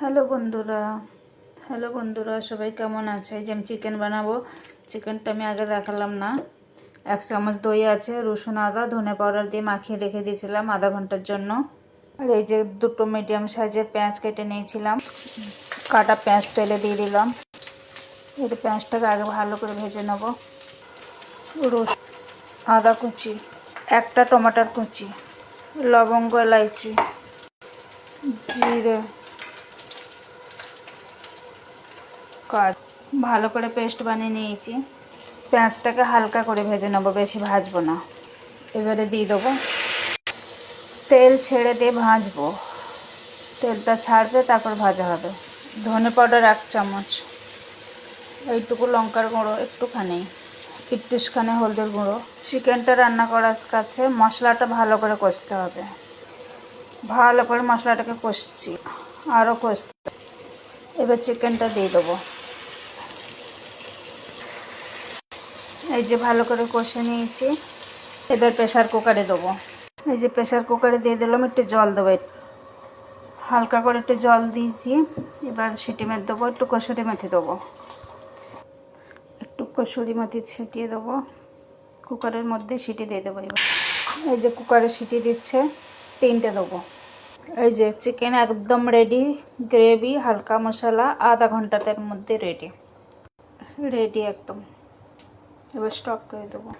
Hello বন্ধুরা সবাই কেমন আছে? এই যে আমি চিকেন বানাবো। চিকেনটা আমি আগে দেখালাম না। 1 চামচ দই আছে, রসুন আদা ধনে পাউডার দিয়ে মাখিয়ে রেখে দিয়েছিলাম আধা ঘন্টার জন্য। আর এই যে দুটো মিডিয়াম সাইজের পেঁয়াজ কেটে নিয়েছিলাম, কাটা পেঁয়াজ তেলে দিয়ে দিলাম। এই পেঁয়াজটাকে আগে ভালো করে ভেজে নেবো। রসুন আদা কুচি, একটা টমাটার কুচি, লবঙ্গ এলাইচি, জিরে, ভালো করে পেস্ট বানিয়ে নিয়েছি। পেঁয়াজটাকে হালকা করে ভেজে নেবো, বেশি ভাজবো না। এবারে দিয়ে দেবো, তেল ছেড়ে দিয়ে ভাজবো। তেলটা ছাড়বে তারপর ভাজা হবে। ধনে পাউডার 1 চামচ, এইটুকু লঙ্কার গুঁড়ো একটুখানি, একটুখানি হলদের গুঁড়ো। চিকেনটা রান্না করার কাছে মশলাটা ভালো করে কষতে হবে। ভালো করে মশলাটাকে কষছি, আরও কষতে। এবার চিকেনটা দিয়ে দেবো। এই যে ভালো করে কষে নিয়েছি। এবার প্রেসার কুকারে দেবো। এই যে প্রেসার কুকারে দিয়ে দিলাম, একটু জল দেবো, হালকা করে একটু জল দিয়েছি। এবার সিটি মেরে দেবো, একটু কসুরি মেথি দেবো, একটু কসুরি মেথি ছিটিয়ে দেবো। কুকারের মধ্যে সিটি দিয়ে দেবো। এবার এই যে কুকারে সিটি দিচ্ছে, 3টে দেবো। এই যে চিকেন একদম রেডি, গ্রেভি হালকা মশলা আধা ঘন্টার মধ্যে রেডি একদম। এবার স্টপ করে দেবো।